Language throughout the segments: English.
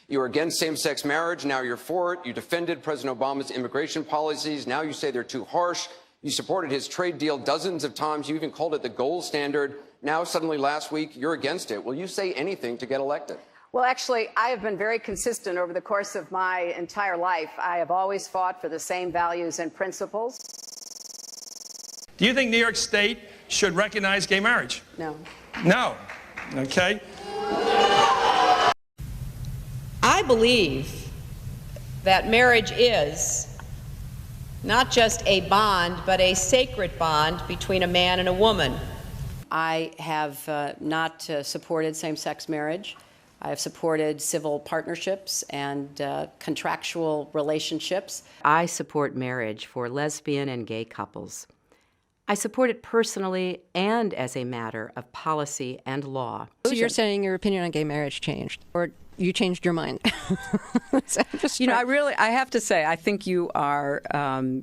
You were against same-sex marriage. Now you're for it. You defended President Obama's immigration policies. Now you say they're too harsh. You supported his trade deal dozens of times. You even called it the gold standard. Now, suddenly last week, you're against it. Will you say anything to get elected? Well, actually, I have been very consistent over the course of my entire life. I have always fought for the same values and principles. Do you think New York State should recognize gay marriage? No. No. Okay. I believe that marriage is not just a bond, but a sacred bond between a man and a woman. I have not supported same-sex marriage. I have supported civil partnerships and contractual relationships. I support marriage for lesbian and gay couples. I support it personally and as a matter of policy and law. So you're saying your opinion on gay marriage changed, or you changed your mind? I have to say, I think you are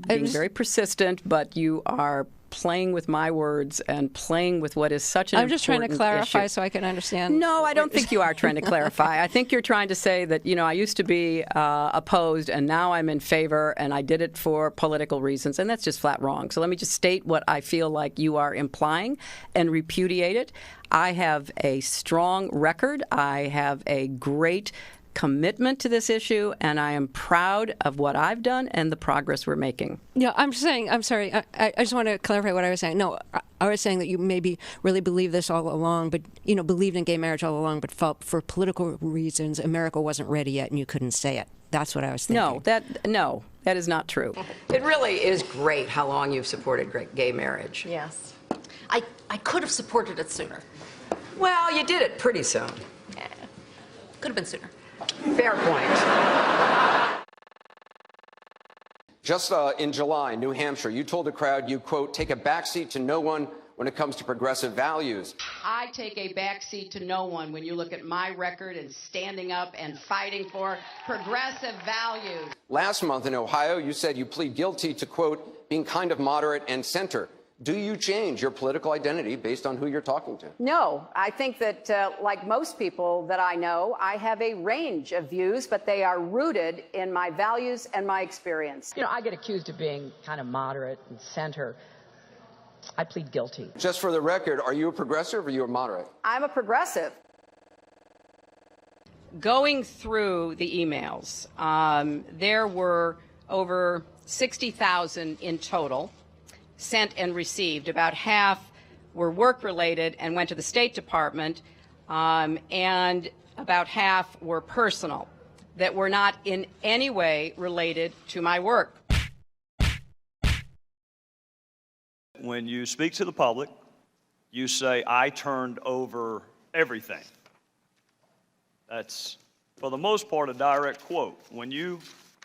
being very persistent, but you are playing with my words and playing with what is such an important issue. I'm just trying to clarify so I can understand. No, I don't think you are trying to clarify. I think you're trying to say that, I used to be opposed and now I'm in favor and I did it for political reasons, and that's just flat wrong. So let me just state what I feel like you are implying and repudiate it. I have a strong record. I have a great commitment to this issue, and I am proud of what I've done and the progress we're making. Yeah, I'm sorry, I just want to clarify what I was saying. No, I was saying that you maybe really believed this all along, but, believed in gay marriage all along, but felt for political reasons America wasn't ready yet and you couldn't say it. That's what I was thinking. No, that is not true. It really is great how long you've supported gay marriage. Yes. I could have supported it sooner. Well, you did it pretty soon. Yeah. Could have been sooner. Fair point. Just in July, New Hampshire, you told the crowd you, quote, take a backseat to no one when it comes to progressive values. I take a backseat to no one when you look at my record and standing up and fighting for progressive values. Last month in Ohio, you said you plead guilty to, quote, being kind of moderate and center. Do you change your political identity based on who you're talking to? No, I think that, like most people that I know, I have a range of views, but they are rooted in my values and my experience. I get accused of being kind of moderate and center. I plead guilty. Just for the record, are you a progressive or are you a moderate? I'm a progressive. Going through the emails, there were over 60,000 in total sent and received. About half were work-related and went to the State Department, and about half were personal, that were not in any way related to my work. When you speak to the public, you say, I turned over everything. That's, for the most part, a direct quote. When you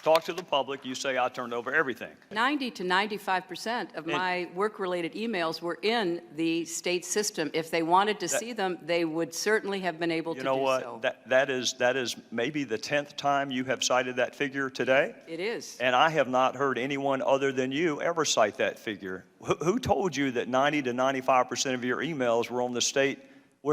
talk to the public, you say, I turned over everything. 90 to 95% of my work-related emails were in the state system. If they wanted to see them, they would certainly have been able to do so. You know what? That is maybe the 10th time you have cited that figure today. It is. And I have not heard anyone other than you ever cite that figure. Who told you that 90 to 95% of your emails were in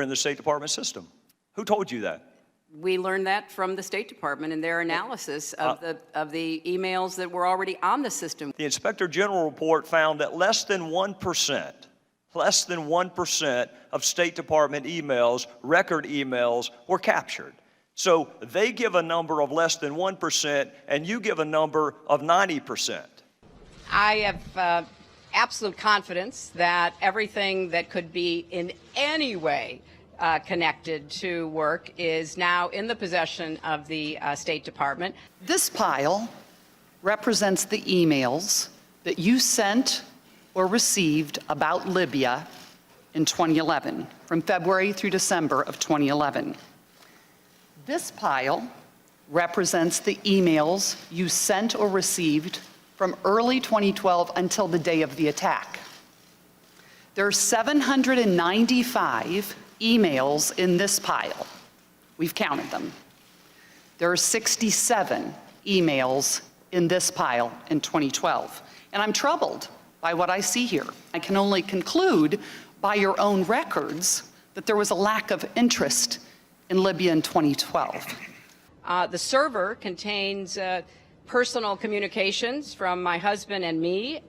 the State Department system? Who told you that? We learned that from the State Department in their analysis of the emails that were already on the system. The Inspector General report found that less than 1% of State Department emails, record emails, were captured. So they give a number of less than 1%, and you give a number of 90%. I have absolute confidence that everything that could be in any way connected to work is now in the possession of the State Department. This pile represents the emails that you sent or received about Libya in 2011, from February through December of 2011. This pile represents the emails you sent or received from early 2012 until the day of the attack. There are 795 emails in this pile. We've counted them. There are 67 emails in this pile in 2012. And I'm troubled by what I see here. I can only conclude by your own records that there was a lack of interest in Libya in 2012. The server contains personal communications from my husband and me.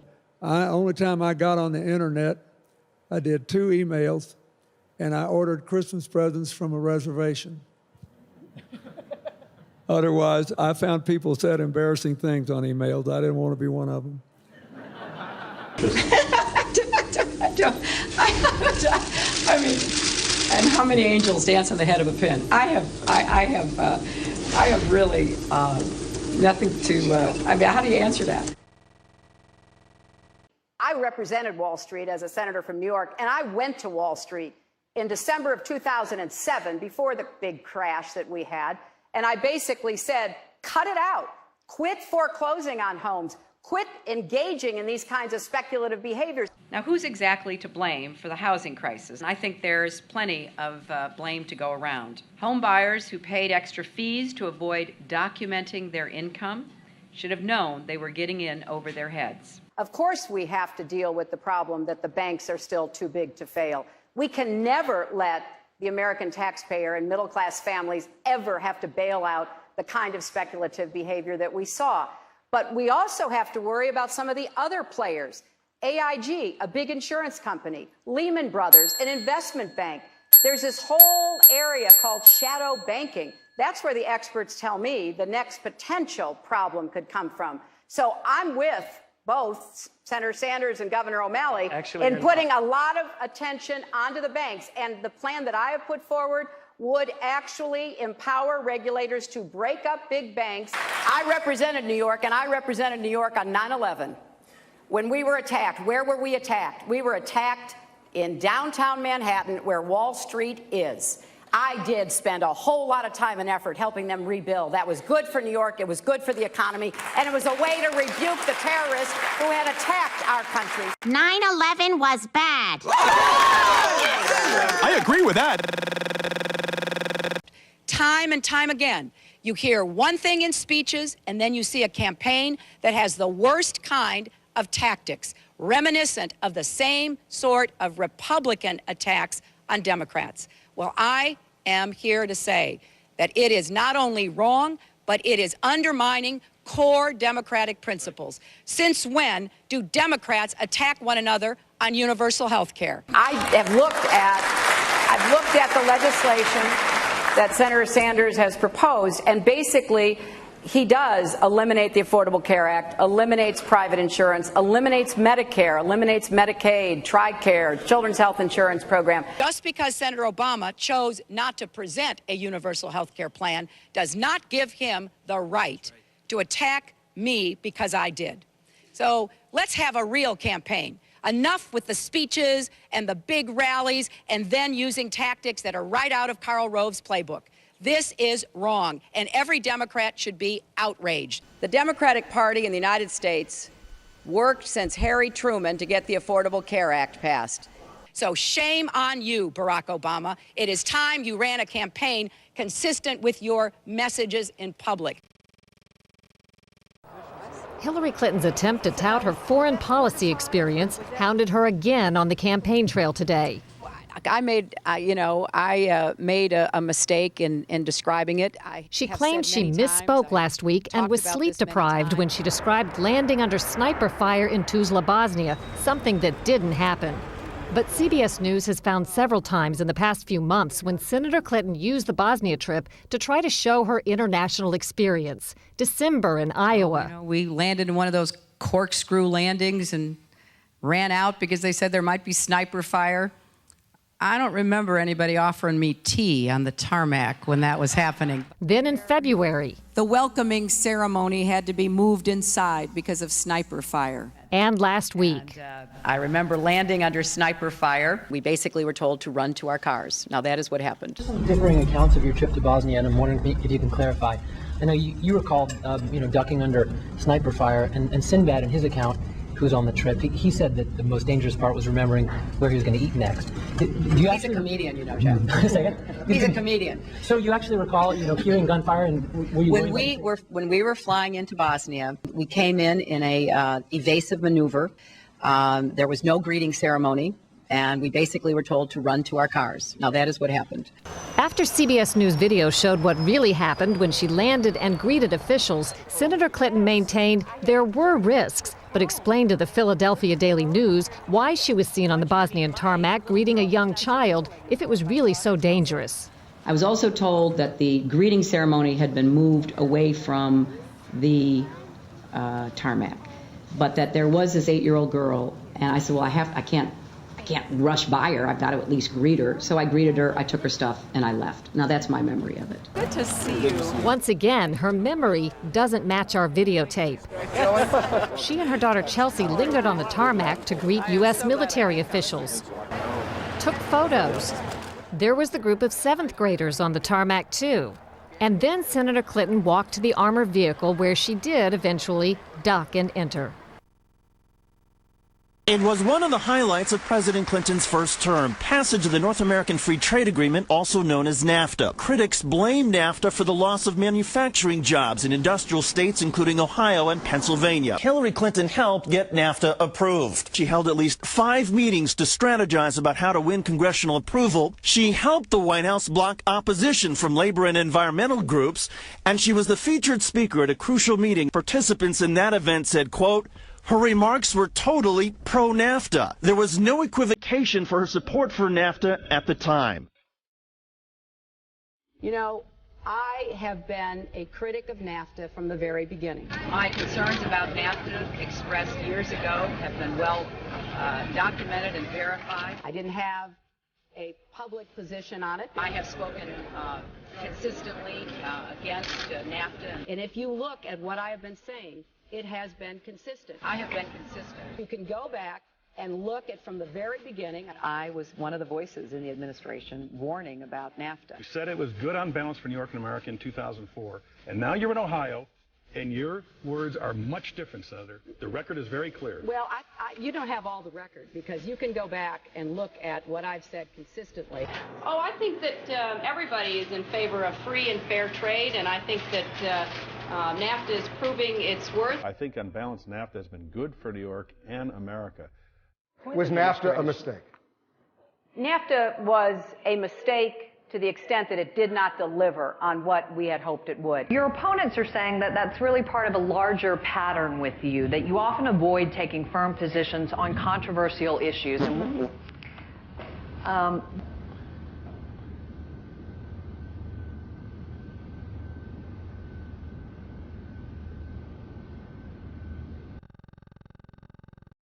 Only time I got on the internet, I did 2 emails, and I ordered Christmas presents from a reservation. Otherwise, I found people said embarrassing things on emails. I didn't want to be one of them. I mean, and how many angels dance on the head of a pin? I have really nothing to. I mean, how do you answer that? I represented Wall Street as a senator from New York, and I went to Wall Street in December of 2007, before the big crash that we had, and I basically said, cut it out. Quit foreclosing on homes. Quit engaging in these kinds of speculative behaviors. Now, who's exactly to blame for the housing crisis? I think there's plenty of blame to go around. Home buyers who paid extra fees to avoid documenting their income should have known they were getting in over their heads. Of course, we have to deal with the problem that the banks are still too big to fail. We can never let the American taxpayer and middle-class families ever have to bail out the kind of speculative behavior that we saw. But we also have to worry about some of the other players. AIG, a big insurance company, Lehman Brothers, an investment bank. There's this whole area called shadow banking. That's where the experts tell me the next potential problem could come from. So I'm with both Senator Sanders and Governor O'Malley in putting a lot of attention onto the banks. And the plan that I have put forward would actually empower regulators to break up big banks. I represented New York, and I represented New York on 9/11. When we were attacked, where were we attacked? We were attacked in downtown Manhattan, where Wall Street is. I did spend a whole lot of time and effort helping them rebuild. That was good for New York, it was good for the economy, and it was a way to rebuke the terrorists who had attacked our country. 9/11 was bad. I agree with that. Time and time again, you hear one thing in speeches, and then you see a campaign that has the worst kind of tactics, reminiscent of the same sort of Republican attacks on Democrats. Well, I am here to say that it is not only wrong, but it is undermining core democratic principles. Since when do Democrats attack one another on universal health care? I've looked at the legislation that Senator Sanders has proposed, and basically he does eliminate the Affordable Care Act, eliminates private insurance, eliminates Medicare, eliminates Medicaid, TRICARE, Children's Health Insurance Program. Just because Senator Obama chose not to present a universal health care plan does not give him the right to attack me because I did. So let's have a real campaign. Enough with the speeches and the big rallies and then using tactics that are right out of Karl Rove's playbook. This is wrong, and every Democrat should be outraged. The Democratic Party in the United States worked since Harry Truman to get the Affordable Care Act passed. So shame on you, Barack Obama. It is time you ran a campaign consistent with your messages in public. Hillary Clinton's attempt to tout her foreign policy experience hounded her again on the campaign trail today. I made a mistake in describing it. She claimed she misspoke last week and was sleep deprived when she described landing under sniper fire in Tuzla, Bosnia, something that didn't happen. But CBS News has found several times in the past few months when Senator Clinton used the Bosnia trip to try to show her international experience. December in Iowa. We landed in one of those corkscrew landings and ran out because they said there might be sniper fire. I don't remember anybody offering me tea on the tarmac when that was happening. Then in February. The welcoming ceremony had to be moved inside because of sniper fire. And last week. I remember landing under sniper fire. We basically were told to run to our cars. Now that is what happened. Differing accounts of your trip to Bosnia, and I'm wondering if you can clarify. I know you recall, ducking under sniper fire, and Sinbad in his account, who's on the trip, he said that the most dangerous part was remembering where he was going to eat next. He's a comedian, Jeff. He's a comedian. So you actually recall, hearing gunfire, and were you when we were flying into Bosnia, we came in a evasive maneuver. There was no greeting ceremony. And we basically were told to run to our cars. Now, that is what happened. After CBS News video showed what really happened when she landed and greeted officials, Senator Clinton maintained there were risks, but explained to the Philadelphia Daily News why she was seen on the Bosnian tarmac greeting a young child if it was really so dangerous. I was also told that the greeting ceremony had been moved away from the tarmac, but that there was this 8-year-old girl, and I said, well, I can't rush by her. I've got to at least greet her. So I greeted her, I took her stuff, and I left. Now that's my memory of it. Good to see you. Once again, her memory doesn't match our videotape. She and her daughter Chelsea lingered on the tarmac to greet U.S. military officials, took photos. There was the group of 7th graders on the tarmac, too. And then Senator Clinton walked to the armored vehicle where she did eventually duck and enter. It was one of the highlights of President Clinton's first term, passage of the North American Free Trade Agreement, also known as NAFTA. Critics blame NAFTA for the loss of manufacturing jobs in industrial states, including Ohio and Pennsylvania. Hillary Clinton helped get NAFTA approved. She held at least 5 meetings to strategize about how to win congressional approval. She helped the White House block opposition from labor and environmental groups, and she was the featured speaker at a crucial meeting. Participants in that event said, quote, her remarks were totally pro-NAFTA. There was no equivocation for her support for NAFTA at the time. You know, I have been a critic of NAFTA from the very beginning. My concerns about NAFTA expressed years ago have been well documented and verified. I didn't have a public position on it. I have spoken consistently against NAFTA. And if you look at what I have been saying, it has been consistent. I have been consistent. You can go back and look at from the very beginning. I was one of the voices in the administration warning about NAFTA. You said it was good on balance for New York and America in 2004, and now you're in Ohio, and your words are much different, Senator. The record is very clear. Well, you don't have all the record, because you can go back and look at what I've said consistently. Oh, I think that everybody is in favor of free and fair trade, and I think that NAFTA is proving its worth. I think on balance, NAFTA has been good for New York and America. Was NAFTA a mistake? NAFTA was a mistake to the extent that it did not deliver on what we had hoped it would. Your opponents are saying that that's really part of a larger pattern with you, that you often avoid taking firm positions on controversial issues.